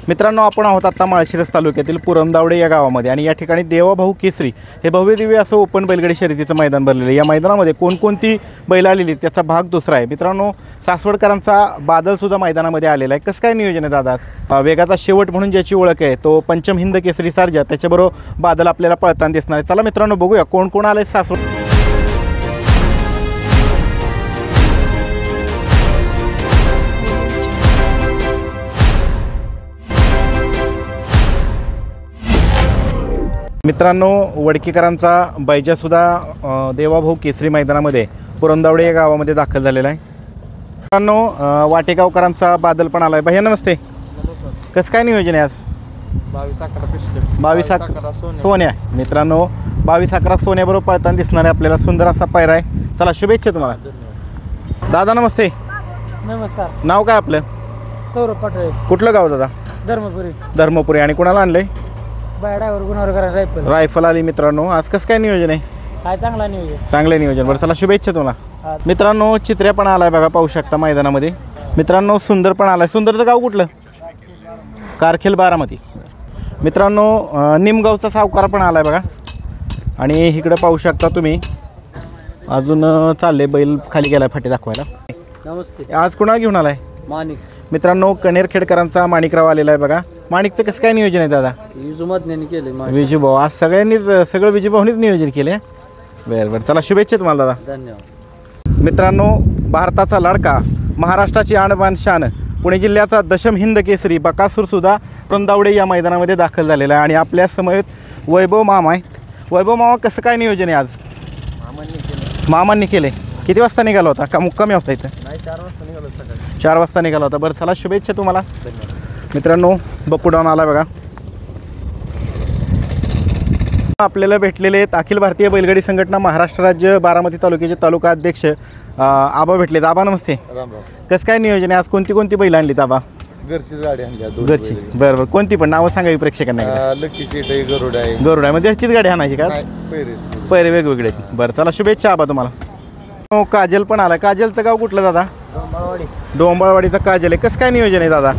मित्रांनो, आपण आहोत आता माळशिरस तालुक्यातील पुरंदावडे या गावामध्ये आणि या ठिकाणी देवाभाऊ केसरी हे भव्यदिव्य असं ओपन बैलगाडी शर्यतीचं मैदान भरलेलं आहे। या मैदानामध्ये कोणकोणती बैल आलेली त्याचा भाग दुसरा आहे। मित्रांनो, सासवडकरांचा बादलसुद्धा मैदानामध्ये आलेला आहे। कसं काय नियोजन आहे दादा? वेगाचा शेवट म्हणून ज्याची ओळख आहे तो पंचम हिंद केसरी सारजा, त्याच्याबरोबर बादल आपल्याला पळताना दिसणार आहे। चला मित्रांनो, बघूया कोण कोण आलं आहे सासवड। मित्रांनो, वडकीकरांचा बैजासुद्धा देवाभाऊ केसरी मैदानामध्ये पुरंदावडे या गावामध्ये दाखल झालेला आहे। मित्रांनो, वाटेगावकरांचा बादल पण आला आहे। भैया नमस्ते, कसं काय नियोजन आहे आज? 22 सोन्या। मित्रांनो, 22 सोन्याबरोबर पळताना दिसणार आहे आपल्याला सुंदर असा पायरा आहे। चला, शुभेच्छा तुम्हाला। दादा नमस्ते। नमस्कार। नाव काय आपलं? सौरभ पाटोळे। कुठलं गाव दादा? धर्मपुरी। आणि कुणाला आणलंय? रायफल आली। मित्रांनो, आज कसं काय नियोजन आहे? काय चांगला नियोजन, चांगलं नियोजन। बरं, चला शुभेच्छा तुम्हाला। मित्रांनो, चित्र्या पण आलाय बघा, पाहू शकता मैदानामध्ये। मित्रांनो, सुंदर पण आलाय। सुंदरचं गाव कुठलं? कारखेल, बारामती। मित्रांनो, निमगावचा सावकार पण आलाय बघा आणि इकडे पाहू शकता तुम्ही अजून चालले बैल खाली गेलाय फाटी दाखवायला। नमस्ते। आज कुणा घेऊन आलाय? माणिक। मित्रांनो, कणेरखेडकरांचा माणिकराव आलेला आहे बघा। माणिकचं कसं काय नियोजन आहे दादा? विजूभाऊ। आज सगळ्यांनीच सगळं विजूभाऊनीच नियोजन केले। बरं, चला शुभेच्छा तुम्हाला दादा। धन्यवाद। मित्रांनो, भारताचा लाडका, महाराष्ट्राची आणबान शान, पुणे जिल्ह्याचा दशम हिंद केसरी बकासूरसुद्धा पुरंदावडे या मैदानामध्ये दाखल झालेला आहे आणि आपल्या समवेत वैभव मामा आहे। वैभव मामा, कसं काय नियोजन आहे आज? मामांनी केले। किती वाजता निघाला होता? का मुक्कामी होता इथं? 4 वाजता निघाला होता। बरं, चला शुभेच्छा तुम्हाला। मित्रांनो, बकुडाऊन आला बघा। आपल्याला भेटलेले आहेत अखिल भारतीय बैलगाडी संघटना महाराष्ट्र राज्य बारामती तालुक्याचे तालुका अध्यक्ष आबा भेटलेत। आबा नमस्ते। राम राम। कसं काय नियोजन आहे आज? कोणती कोणती बैल आणलीत आबा? घरचीच गाडी आणली। घरची? बरं, कोणती पण नावं सांगावी प्रेक्षकांना। लकी चेट आहे, गरुड आहे। गरुड आहे, म्हणजे घरचीच गाडी आणायची का? पैरे वेगवेगळे आहेत। बरं, चला शुभेच्छा आबा तुम्हाला। काजल पण आला। काजलचं गाव कुठलं दादा? डोंबाळवाडीचा काजल आहे। कसं काय नियोजन आहे दादा?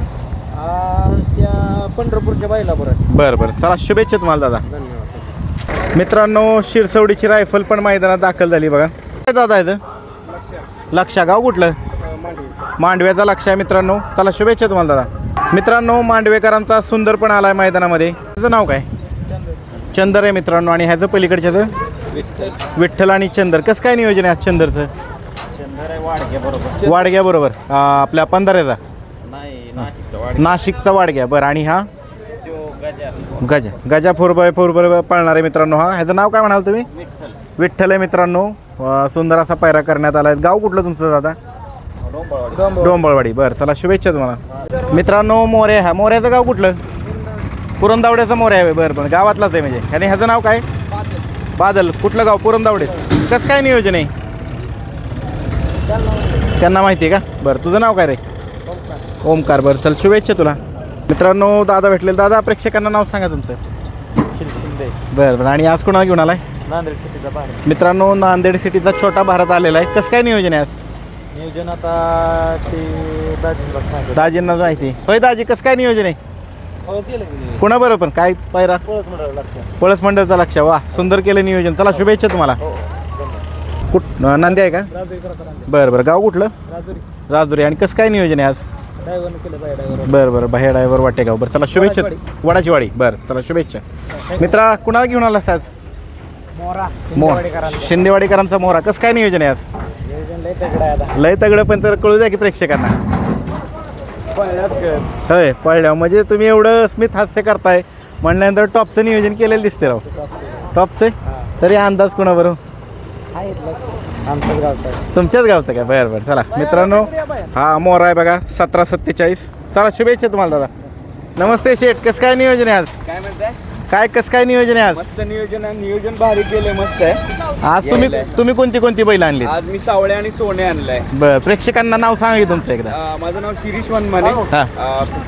त्या पंढरपूरच्या बाईला बरं, चला शुभेच्छा तुम्हाला दादा। धन्यवाद। मित्रांनो, शिरसवडीची रायफल पण मैदानात दाखल झाली बघा। काय दादा इथं? लक्षा। गाव कुठलं? मांडव्याचा लक्ष आहे मित्रांनो। चला शुभेच्छा तुम्हाला दादा। मित्रांनो, मांडवेकरांचा सुंदर पण आलाय मैदानामध्ये। त्याचं नाव काय? चंदर आहे मित्रांनो। आणि ह्याचं पलीकडच्याचं? विठ्ठल आणि चंदर। कसं काय नियोजन आहे आज चंदरचं? वाडग्या बरोबर आपल्या पंधराचा नाशिकचा वाडग्या। बरं, आणि हा गजा 4x4 बरोबर पळणार आहे मित्रांनो। ह्याचं नाव काय म्हणाल तुम्ही? विठ्ठल आहे मित्रांनो। सुंदर असा पायरा करण्यात आला आहे। गाव कुठलं तुमचं दादा? डोंबळवाडी। बरं, चला शुभेच्छा तुम्हाला। मित्रांनो, मोऱ्या। मोऱ्याचं गाव कुठलं? पुरंदावड्याचा मोऱ्या आहे। बरं, गावातलाच आहे म्हणजे। आणि ह्याचं नाव काय? बादल। कुठलं गाव? पुरंदावडे। कसं काय नियोजन आहे? त्यांना माहिती आहे का? बरं, तुझं नाव काय रे? ओमकार। बरं, चल शुभेच्छा तुला। मित्रांनो, दादा भेटले। दादा, प्रेक्षकांना नाव सांगा तुमचं। बरं, आणि आज कोणाला घेऊन आलाय? नांदेड सिटीचा भारत। मित्रांनो, नांदेड सिटीचा छोटा भारत आलेला आहे। कसं काय नियोजन आहे आज? नियोजन आता ते दाजींना माहिती होय। दाजी, कसं काय नियोजन आहे? कुणा बरोबर पण काय पायरा? पळस मंडळचा लक्ष। वा, सुंदर केलं नियोजन। चला शुभेच्छा तुम्हाला। कुठ नांदे आहे का? बरं, गाव कुठलं? राजुरी। आणि कसं काय नियोजन आहे आज? बरं, बाहेर ड्रायव्हर वाटेगाव। बरं, चला शुभेच्छा। वडाची वाडी। बरं, चला शुभेच्छा मित्रा। कुणाला घेऊन आलास आज? शिंदेवाडीकरांचा मोहरा। कसं काय नियोजन आहे आज? लय तगडं, पण तर कळू द्या की प्रेक्षकांना। होय, पळल्या म्हणजे तुम्ही एवढं स्मित हास्य करताय म्हणल्यानंतर टॉपचं नियोजन केलेलं दिसते राव। टॉपचे तरी अंदाज कोणाबरोबर? तुमच्याच गावचं काय? बरं, चला मित्रांनो, हा मोरा आहे बघा 1747। चला शुभेच्छा तुम्हाला दादा। नमस्ते शेठ, कसं काय नियोजन आहे आज? काय म्हणताय? काय कसं काय नियोजन आहे आज? मस्त नियोजन आहे, नियोजन भारी केले, मस्त आहे। आज तुम्ही कोणती बैल आणली? आज मी सावळे आणि सोने आणलाय। बरं, प्रेक्षकांना नाव सांगा की तुमचं एकदा। माझं नाव शिरीष वनमाने,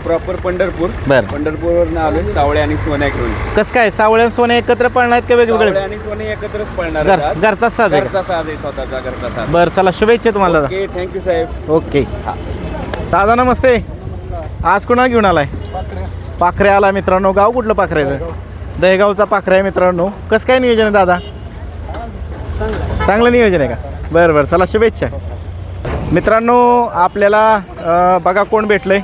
प्रॉपर पंढरपूर। बरं, पंढरपूरवरून आलोय सावळे आणि सोने घेऊन। कसं काय सावळे आणि सोने एकत्र पळणार आहेत का वेगवेगळे? सावळे आणि सोने एकत्रच पळणार। घरचाच साज आहे? घरचा साज आहे, स्वतःचा घरचा साज। बरं, चला शुभेच्छा तुम्हाला दादा। ओके, थँक्यू साहेब। ओके दादा, नमस्ते। आज कोणा घेऊन आलाय? पाखरे आला मित्रांनो. गाव कुठलं पाखऱ्याचं? दहेगावचा पाखरा आहे मित्रांनो. कसं काय नियोजन आहे दादा? चांगलं नियोजन आहे का? बरं बरं, चला शुभेच्छा मित्रांनो. आपल्याला बघा कोण भेटलंय.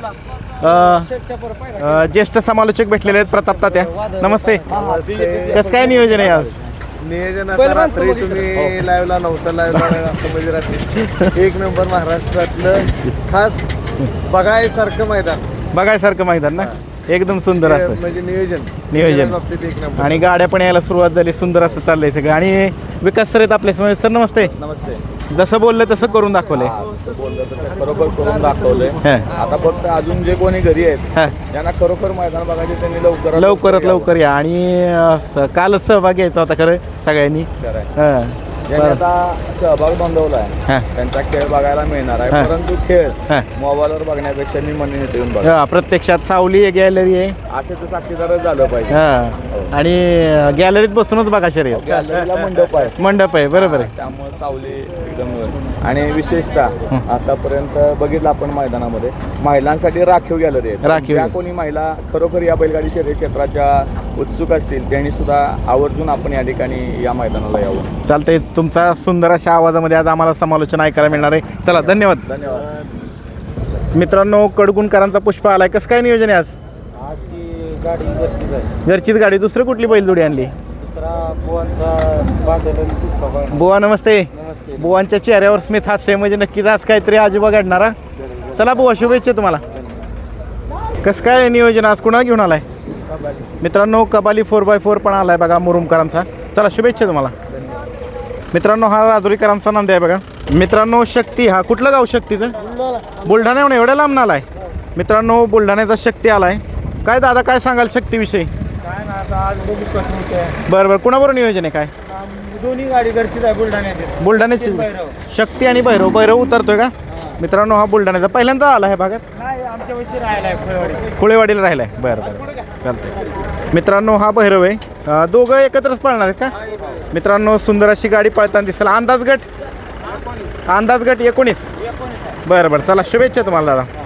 ज्येष्ठ समालोचक भेटलेले आहेत, प्रताप तात्या. नमस्ते. कसं काय नियोजन आहे आज? नियोजन आता रात्री तुम्ही लाईव्हला नव्हतं, लाईव्हला असतं म्हणजे रात्री एक नंबर महाराष्ट्रातलं खास बघायसारखं मैदान. बघायसारखं मैदान ना, एकदम सुंदर असं म्हणजे नियोजन. बाबतीत एक नंबर. आणि गाड्या पण यायला सुरुवात झाली, सुंदर असं चाललंय सगळं. आणि विकास सर आहेत आपल्या समोर. सर नमस्ते. नमस्ते. जसं बोललं तसं करून दाखवलंय. बोललं तसं बरोबर करून दाखवलंय. हं. आता फक्त अजून जे कोणी घरी आहेत हं. त्यांना खरोखर मैदान बघायचे, त्यांनी लवकर या. आणि कालच सहभाग घ्यायचा होता खरं सगळ्यांनी. हं. ज्यांनी आता सहभाग नोंदवलाय हां. त्यांचा खेळ बघायला मिळणार आहे. हां. परंतु खेळ हां. मोबाईलवर बघण्यापेक्षा मी म्हणून इथे येऊन बघा. प्रत्यक्षात सावली गॅलरी आहे. असे तर साक्षीदारच झालं पाहिजे. हां. आणि गॅलरीत बसूनच बघा शर्यत. गॅलरीला मंडप आहे. मंडप आहे, बरोबर आहे. त्यामुळे सावली एकदम. आणि विशेषतः आतापर्यंत बघितलं आपण मैदानामध्ये महिलांसाठी राखीव गॅलरी आहे. राखीव. ज्या कोणी महिला खरोखर या बैलगाडी शर्यत क्षेत्राच्या उत्सुक असतील त्यांनी सुद्धा आवर्जून आपण या ठिकाणी या मैदानाला यावं. चालतंय. तुमचा सुंदर अशा आवाजामध्ये आज आम्हाला समालोचन ऐकायला मिळणार आहे. चला धन्यवाद. धन्यवाद मित्रांनो. कडगुणकरांचा पुष्प आलाय. कसं काय नियोजन आहे आज? आज ती गाडी घरचीच आहे. घरचीच गाडी. दुसरं कुठली बैलजोडी आणली? दुसरा बुवांचा बांधलेला पुष्पा. बुवा नमस्ते. नमस्ते. बुवांच्या चेहऱ्यावर स्मित हास्य आहे, म्हणजे नक्कीच आज काहीतरी आजोबा घडणारा. चला बुवा, शुभेच्छा तुम्हाला. कसं काय नियोजन आज? कुणाला घेऊन आलाय? मित्रांनो कबाली 4x4 पण आलाय बघा मुरुमकरांचा. चला शुभेच्छा तुम्हाला. मित्रांनो हा राजुरीकरांचा नांद आहे बघा. मित्रांनो शक्ती, हा कुठलं गाव शक्तीचं? बुलढाण्याहून एवढ्या लांब आलाय मित्रांनो. बुलढाण्याचा शक्ती आलाय. काय दादा काय सांगाल शक्तीविषयी? काय ना आता आज बघू कसं होतं. बरं बरं. कुणाबरोबर नियोजन आहे काय? दोन्ही गाडी घरचीच आहे बुलढाण्याची. बुलढाण्याची शक्ती आणि भैरव उतरतोय का? मित्रांनो हा बुलढाण्याचा पहिल्यांदा आला आहे भागात. नाही आमच्या वशी राहिलाय खुळेवाडीला राहिलाय. बरं बरं चालतंय. मित्रांनो हा भैरव आहे. दोघं एकत्रच पळणार आहेत का? मित्रांनो सुंदर अशी गाडी पळताना दिसेल. अंदाज गट 19. बरं बरं चला शुभेच्छा तुम्हाला दादा.